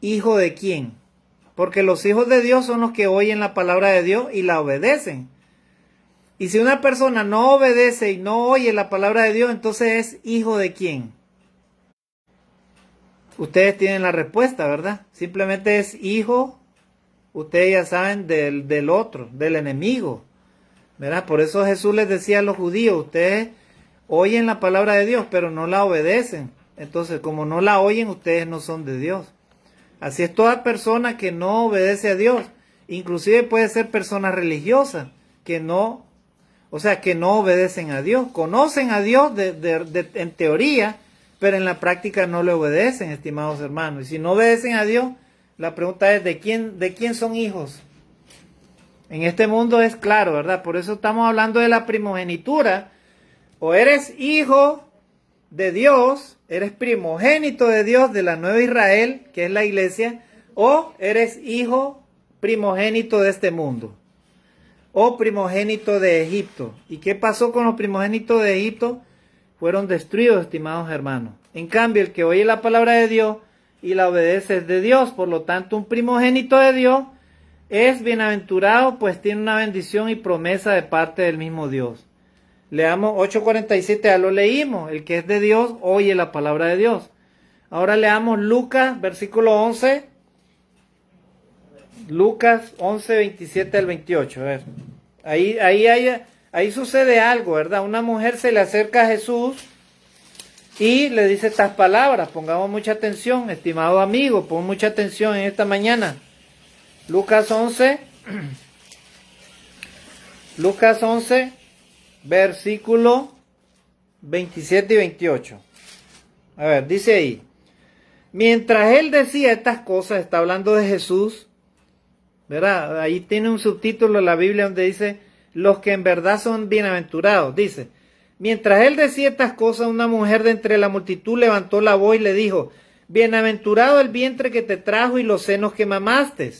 hijo de quién? Porque los hijos de Dios son los que oyen la palabra de Dios y la obedecen. Y si una persona no obedece y no oye la palabra de Dios, entonces ¿es hijo de quién? Ustedes tienen la respuesta, ¿verdad? Simplemente es hijo, ustedes ya saben, del otro, del enemigo, ¿verdad? Por eso Jesús les decía a los judíos, ustedes oyen la palabra de Dios, pero no la obedecen. Entonces, como no la oyen, ustedes no son de Dios. Así es toda persona que no obedece a Dios. Inclusive puede ser persona religiosa, que no obedecen a Dios. Conocen a Dios en teoría, pero en la práctica no le obedecen, estimados hermanos. Y si no obedecen a Dios, la pregunta es, ¿de quién son hijos? En este mundo es claro, ¿verdad? Por eso estamos hablando de la primogenitura. O eres hijo de Dios, eres primogénito de Dios, de la nueva Israel, que es la iglesia, o eres hijo primogénito de este mundo, o primogénito de Egipto. ¿Y qué pasó con los primogénitos de Egipto? Fueron destruidos, estimados hermanos. En cambio, el que oye la palabra de Dios y la obedece es de Dios. Por lo tanto, un primogénito de Dios es bienaventurado, pues tiene una bendición y promesa de parte del mismo Dios. Leamos 8:47, ya lo leímos. El que es de Dios oye la palabra de Dios. Ahora leamos Lucas, versículo 11. Lucas 11, 27 al 28. A ver. Ahí sucede algo, ¿verdad? Una mujer se le acerca a Jesús y le dice estas palabras. Pongamos mucha atención, estimado amigo, pon mucha atención en esta mañana. Lucas 11, versículo 27 y 28. A ver, dice ahí. Mientras él decía estas cosas, está hablando de Jesús, ¿verdad? Ahí tiene un subtítulo en la Biblia donde dice, los que en verdad son bienaventurados. Dice, mientras él decía estas cosas, una mujer de entre la multitud levantó la voz y le dijo, bienaventurado el vientre que te trajo y los senos que mamaste.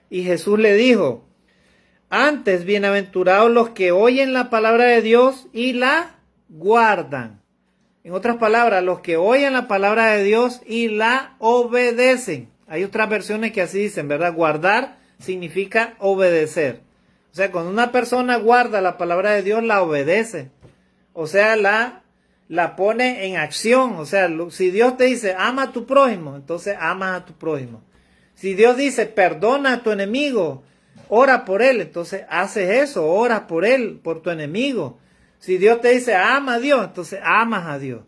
Y Jesús le dijo, antes, bienaventurados los que oyen la palabra de Dios y la guardan. En otras palabras, los que oyen la palabra de Dios y la obedecen. Hay otras versiones que así dicen, ¿verdad? Guardar significa obedecer. O sea, cuando una persona guarda la palabra de Dios, la obedece. O sea, la pone en acción. O sea, si Dios te dice, ama a tu prójimo, entonces ama a tu prójimo. Si Dios dice, perdona a tu enemigo, ora por él, entonces haces eso, oras por él, por tu enemigo. Si Dios te dice, ama a Dios, entonces amas a Dios.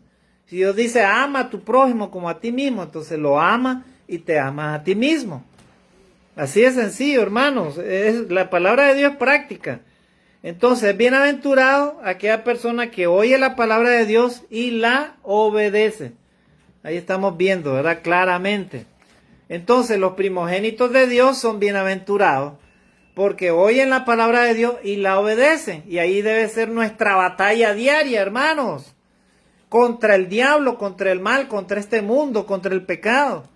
Si Dios dice, ama a tu prójimo como a ti mismo, entonces lo amas y te amas a ti mismo. Así de sencillo, hermanos. La palabra de Dios es práctica. Entonces, bienaventurado aquella persona que oye la palabra de Dios y la obedece. Ahí estamos viendo, ¿verdad? Claramente. Entonces, los primogénitos de Dios son bienaventurados porque oyen la palabra de Dios y la obedecen. Y ahí debe ser nuestra batalla diaria, hermanos. contra el diablo, contra el mal, contra este mundo, contra el pecado.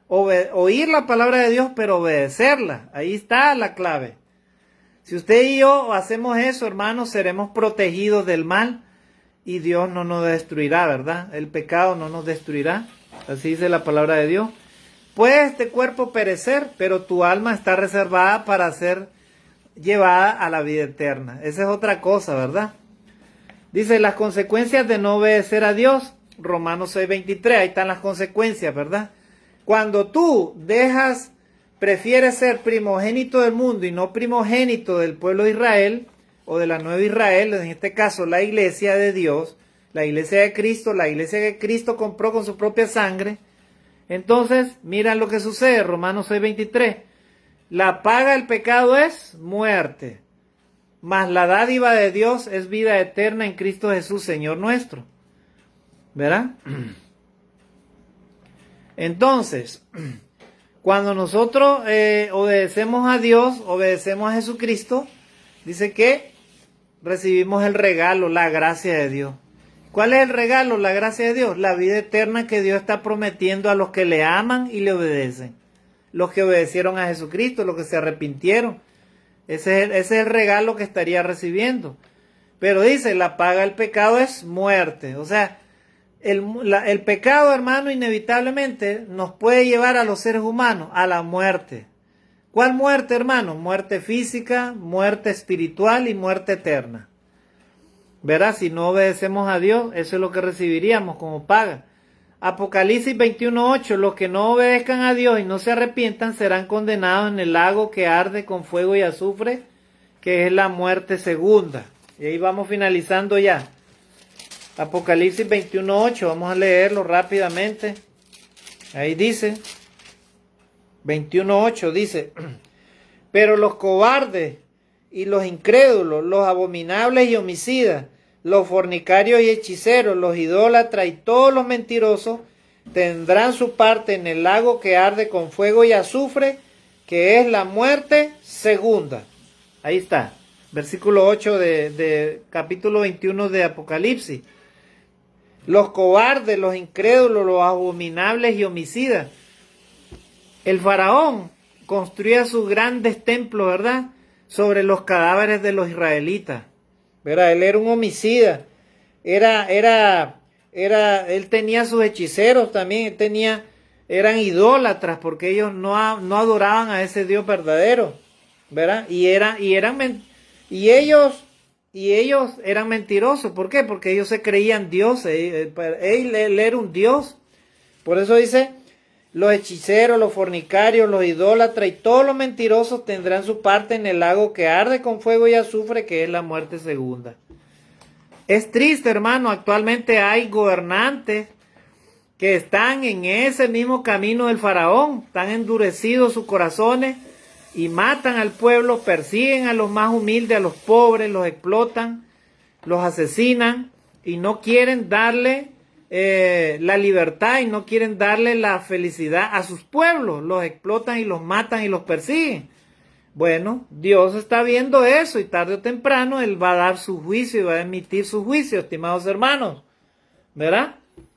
Oír la palabra de Dios, pero obedecerla. Ahí está la clave. Si usted y yo hacemos eso, hermanos, seremos protegidos del mal y Dios no nos destruirá, ¿verdad? El pecado no nos destruirá. Así dice la palabra de Dios. Puede este cuerpo perecer, pero tu alma está reservada para ser llevada a la vida eterna. Esa es otra cosa, ¿verdad? Dice las consecuencias de no obedecer a Dios. Romanos 6:23, ahí están las consecuencias, ¿verdad? Cuando tú prefieres ser primogénito del mundo y no primogénito del pueblo de Israel, o de la nueva Israel, en este caso la iglesia de Dios, la iglesia de Cristo, la iglesia que Cristo compró con su propia sangre, entonces, mira lo que sucede, Romanos 6:23. La paga del pecado es muerte, mas la dádiva de Dios es vida eterna en Cristo Jesús, Señor nuestro. ¿Verdad? Entonces, cuando nosotros obedecemos a Dios, obedecemos a Jesucristo, dice que recibimos el regalo, la gracia de Dios. ¿Cuál es el regalo? La gracia de Dios, la vida eterna que Dios está prometiendo a los que le aman y le obedecen. Los que obedecieron a Jesucristo, los que se arrepintieron. Ese es el regalo que estaría recibiendo. Pero dice, la paga del pecado es muerte. O sea, el pecado, hermano, inevitablemente nos puede llevar a los seres humanos a la muerte. ¿Cuál muerte, hermano? Muerte física, muerte espiritual y muerte eterna. Verás, si no obedecemos a Dios, eso es lo que recibiríamos como paga. Apocalipsis 21:8, los que no obedezcan a Dios y no se arrepientan serán condenados en el lago que arde con fuego y azufre, que es la muerte segunda. Y ahí vamos finalizando ya. Apocalipsis 21:8, vamos a leerlo rápidamente. Ahí dice, 21:8 dice, pero los cobardes y los incrédulos, los abominables y homicidas, los fornicarios y hechiceros, los idólatras y todos los mentirosos tendrán su parte en el lago que arde con fuego y azufre, que es la muerte segunda. Ahí está, versículo 8 de capítulo 21 de Apocalipsis. Los cobardes, los incrédulos, los abominables y homicidas. El faraón construía sus grandes templos, ¿verdad?, sobre los cadáveres de los israelitas. ¿Verdad? Él era un homicida. Él tenía sus hechiceros también. Eran idólatras porque ellos no adoraban a ese Dios verdadero. ¿Verdad? Y ellos eran mentirosos. ¿Por qué? Porque ellos se creían dioses. Él era un dios. Por eso dice, los hechiceros, los fornicarios, los idólatras y todos los mentirosos tendrán su parte en el lago que arde con fuego y azufre, que es la muerte segunda. Es triste, hermano, actualmente hay gobernantes que están en ese mismo camino del faraón, están endurecidos sus corazones y matan al pueblo, persiguen a los más humildes, a los pobres, los explotan, los asesinan y no quieren darle la libertad y no quieren darle la felicidad a sus pueblos, los explotan y los matan y los persiguen. Bueno, Dios está viendo eso y tarde o temprano Él va a dar su juicio y va a emitir su juicio, estimados hermanos. ¿Verdad?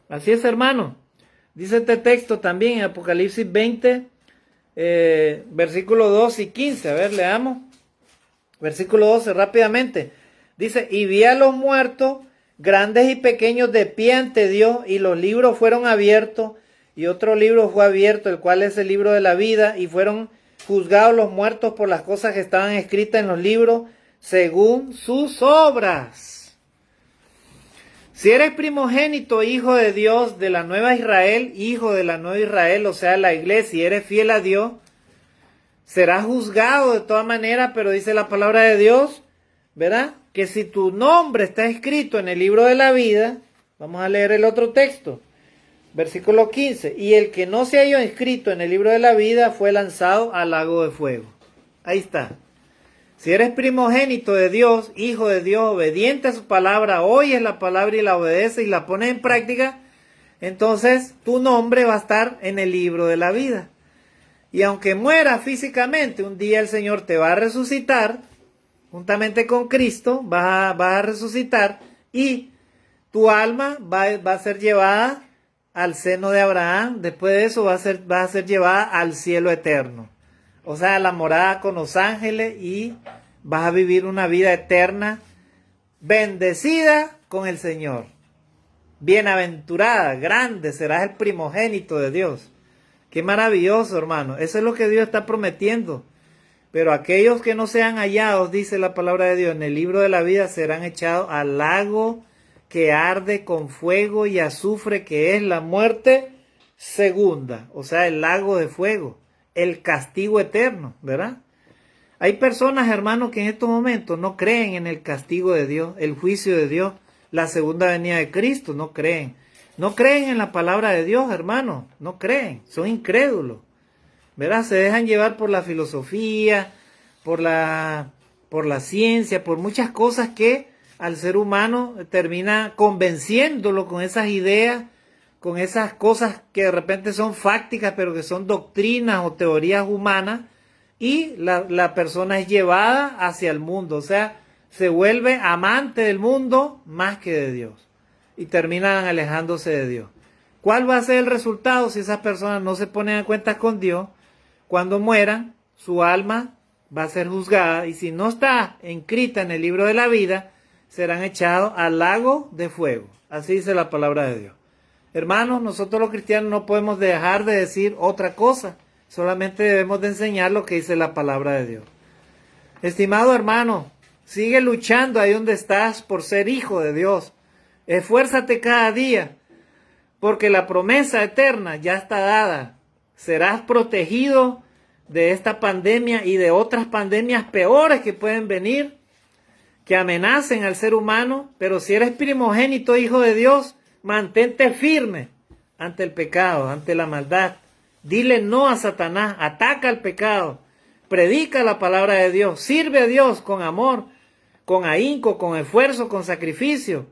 Así es, hermano. Dice este texto también en Apocalipsis 20, versículos 12 y 15. A ver, leamos. Versículo 12, rápidamente. Dice, y vi a los muertos, grandes y pequeños, de pie ante Dios, y los libros fueron abiertos, y otro libro fue abierto, el cual es el libro de la vida, y fueron juzgados los muertos por las cosas que estaban escritas en los libros, según sus obras. Si eres primogénito, hijo de Dios, de la nueva Israel, hijo de la nueva Israel, o sea, la iglesia, y eres fiel a Dios, serás juzgado de todas maneras, pero dice la palabra de Dios, ¿verdad?, que si tu nombre está escrito en el libro de la vida, vamos a leer el otro texto, versículo 15, y el que no se halló inscrito en el libro de la vida fue lanzado al lago de fuego. Ahí está. Si eres primogénito de Dios, hijo de Dios, obediente a su palabra, oyes la palabra y la obedeces y la pones en práctica, entonces tu nombre va a estar en el libro de la vida. Y aunque mueras físicamente, un día el Señor te va a resucitar, juntamente con Cristo, vas a resucitar y tu alma va a ser llevada al seno de Abraham. Después de eso va a ser llevada al cielo eterno. O sea, a la morada con los ángeles, y vas a vivir una vida eterna bendecida con el Señor. Bienaventurada, grande, serás el primogénito de Dios. Qué maravilloso, hermano. Eso es lo que Dios está prometiendo. Pero aquellos que no sean hallados, dice la palabra de Dios, en el libro de la vida serán echados al lago que arde con fuego y azufre, que es la muerte segunda. O sea, el lago de fuego, el castigo eterno, ¿verdad? Hay personas, hermanos, que en estos momentos no creen en el castigo de Dios, el juicio de Dios, la segunda venida de Cristo, no creen. No creen en la palabra de Dios, hermanos, no creen, son incrédulos, ¿verdad? Se dejan llevar por la filosofía, por la ciencia, por muchas cosas que al ser humano termina convenciéndolo con esas ideas, con esas cosas que de repente son fácticas, pero que son doctrinas o teorías humanas, y la persona es llevada hacia el mundo, o sea, se vuelve amante del mundo más que de Dios, y terminan alejándose de Dios. ¿Cuál va a ser el resultado si esas personas no se ponen a cuentas con Dios? Cuando mueran, su alma va a ser juzgada, y si no está inscrita en el libro de la vida, serán echados al lago de fuego. Así dice la palabra de Dios. Hermanos, nosotros los cristianos no podemos dejar de decir otra cosa. Solamente debemos de enseñar lo que dice la palabra de Dios. Estimado hermano, sigue luchando ahí donde estás por ser hijo de Dios. Esfuérzate cada día, porque la promesa eterna ya está dada. Serás protegido de esta pandemia y de otras pandemias peores que pueden venir, que amenacen al ser humano. Pero si eres primogénito, hijo de Dios, mantente firme ante el pecado, ante la maldad. Dile no a Satanás, ataca al pecado, predica la palabra de Dios, sirve a Dios con amor, con ahínco, con esfuerzo, con sacrificio,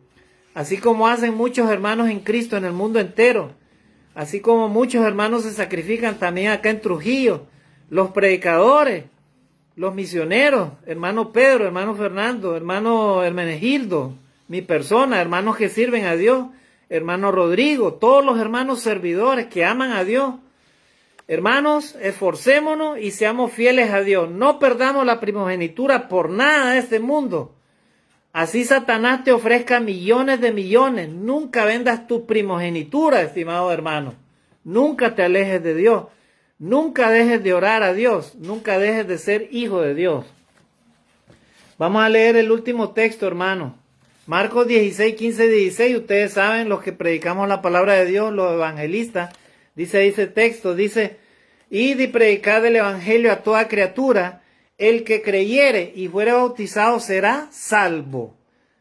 así como hacen muchos hermanos en Cristo en el mundo entero, así como muchos hermanos se sacrifican también acá en Trujillo, los predicadores, los misioneros, hermano Pedro, hermano Fernando, hermano Hermenegildo, mi persona, hermanos que sirven a Dios, hermano Rodrigo, todos los hermanos servidores que aman a Dios. Hermanos, esforcémonos y seamos fieles a Dios. No perdamos la primogenitura por nada de este mundo. Así Satanás te ofrezca millones de millones. Nunca vendas tu primogenitura, estimado hermano. Nunca te alejes de Dios. Nunca dejes de orar a Dios. Nunca dejes de ser hijo de Dios. Vamos a leer el último texto, hermano. Marcos 16, 15, 16. Ustedes saben, los que predicamos la palabra de Dios, los evangelistas. Dice ese texto, dice, id y predicad el evangelio a toda criatura, el que creyere y fuere bautizado será salvo,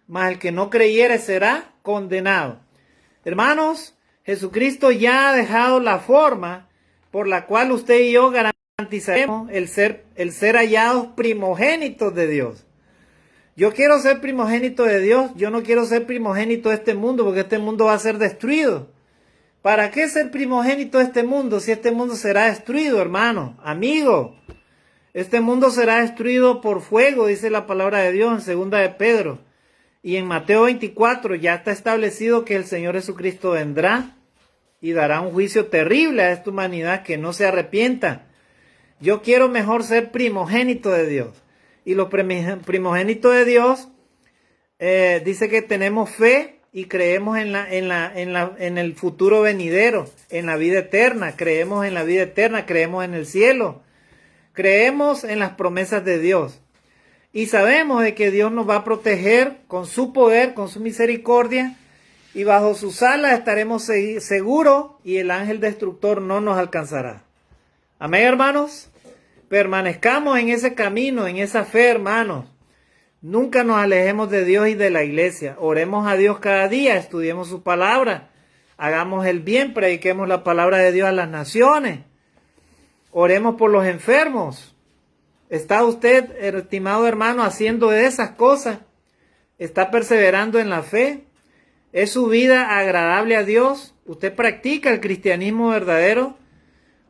mas el que no creyere será condenado. Hermanos, Jesucristo ya ha dejado la forma por la cual usted y yo garantizaremos el ser hallados primogénitos de Dios. Yo quiero ser primogénito de Dios, yo no quiero ser primogénito de este mundo, porque este mundo va a ser destruido. ¿Para qué ser primogénito de este mundo si este mundo será destruido, hermano, amigo? Este mundo será destruido por fuego, dice la palabra de Dios en segunda de Pedro. Y en Mateo 24 ya está establecido que el Señor Jesucristo vendrá y dará un juicio terrible a esta humanidad que no se arrepienta. Yo quiero mejor ser primogénito de Dios. Y los primogénitos de Dios dice que tenemos fe y creemos en el futuro venidero, en la vida eterna. Creemos en la vida eterna, creemos en el cielo. Creemos en las promesas de Dios. Y sabemos de que Dios nos va a proteger con su poder, con su misericordia. Y bajo sus alas estaremos seguros y el ángel destructor no nos alcanzará. Amén, hermanos. Permanezcamos en ese camino, en esa fe, hermanos. Nunca nos alejemos de Dios y de la iglesia. Oremos a Dios cada día, estudiemos su palabra, hagamos el bien, prediquemos la palabra de Dios a las naciones. Oremos por los enfermos. ¿Está usted, estimado hermano, haciendo esas cosas? ¿Está perseverando en la fe? ¿Es su vida agradable a Dios? ¿Usted practica el cristianismo verdadero?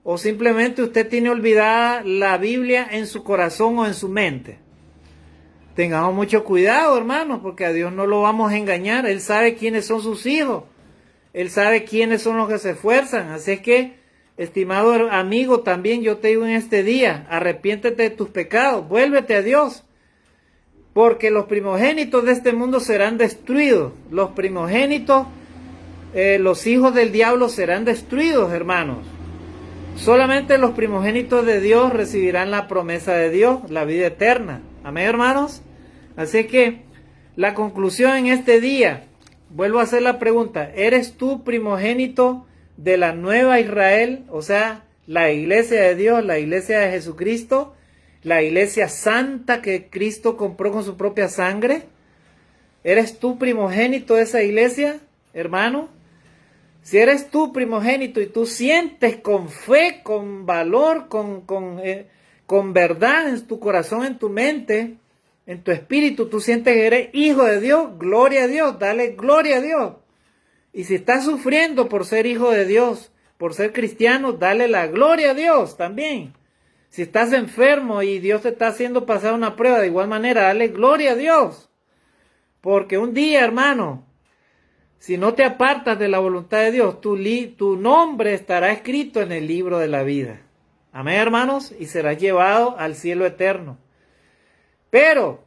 ¿O simplemente usted tiene olvidada la Biblia en su corazón o en su mente? tengamos mucho cuidado, hermanos, porque a Dios no lo vamos a engañar. Él sabe quiénes son sus hijos. Él sabe quiénes son los que se esfuerzan. Así es que, estimado amigo, también yo te digo en este día, arrepiéntete de tus pecados, vuélvete a Dios. Porque los primogénitos de este mundo serán destruidos. Los primogénitos, los hijos del diablo serán destruidos, hermanos. Solamente los primogénitos de Dios recibirán la promesa de Dios, la vida eterna. Amén, hermanos. Así que la conclusión en este día, vuelvo a hacer la pregunta, ¿eres tú primogénito de la nueva Israel? O sea, la iglesia de Dios, la iglesia de Jesucristo, la iglesia santa que Cristo compró con su propia sangre. ¿Eres tú primogénito de esa iglesia, hermano? Si eres tú primogénito y tú sientes con fe, con valor, con verdad en tu corazón, en tu mente, en tu espíritu, tú sientes que eres hijo de Dios, gloria a Dios, dale gloria a Dios. Y si estás sufriendo por ser hijo de Dios, por ser cristiano, dale la gloria a Dios también. Si estás enfermo y Dios te está haciendo pasar una prueba, de igual manera, dale gloria a Dios. Porque un día, hermano, si no te apartas de la voluntad de Dios, tu nombre estará escrito en el libro de la vida. Amén, hermanos, y serás llevado al cielo eterno. Pero,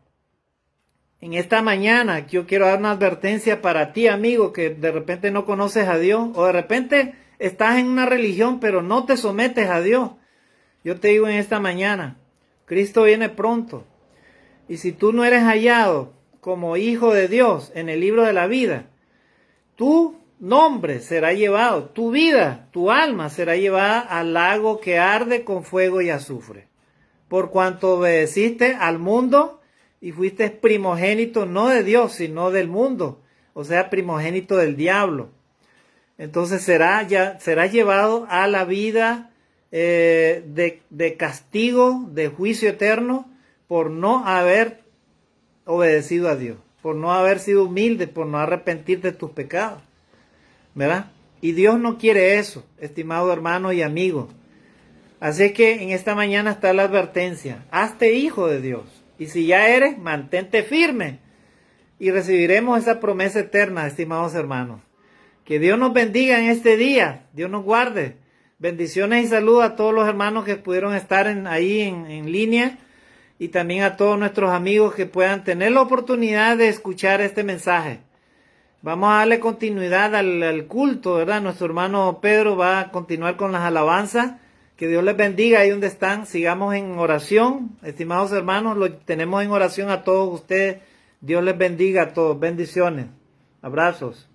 en esta mañana, yo quiero dar una advertencia para ti, amigo, que de repente no conoces a Dios, o de repente estás en una religión, pero no te sometes a Dios. Yo te digo en esta mañana, Cristo viene pronto. Y si tú no eres hallado como hijo de Dios en el libro de la vida, tu nombre será llevado, tu vida, tu alma será llevada al lago que arde con fuego y azufre. Por cuanto obedeciste al mundo y fuiste primogénito no de Dios, sino del mundo. O sea, primogénito del diablo. Entonces serás llevado a la vida de castigo, de juicio eterno, por no haber obedecido a Dios, por no haber sido humilde, por no arrepentirte de tus pecados, ¿verdad? Y Dios no quiere eso, estimado hermano y amigo. Así que en esta mañana está la advertencia, hazte hijo de Dios, y si ya eres, mantente firme, y recibiremos esa promesa eterna, estimados hermanos. Que Dios nos bendiga en este día, Dios nos guarde. Bendiciones y saludos a todos los hermanos que pudieron estar ahí en línea, y también a todos nuestros amigos que puedan tener la oportunidad de escuchar este mensaje. Vamos a darle continuidad al culto, ¿verdad? Nuestro hermano Pedro va a continuar con las alabanzas. Que Dios les bendiga ahí donde están. Sigamos en oración. Estimados hermanos, lo tenemos en oración a todos ustedes. Dios les bendiga a todos. Bendiciones. Abrazos.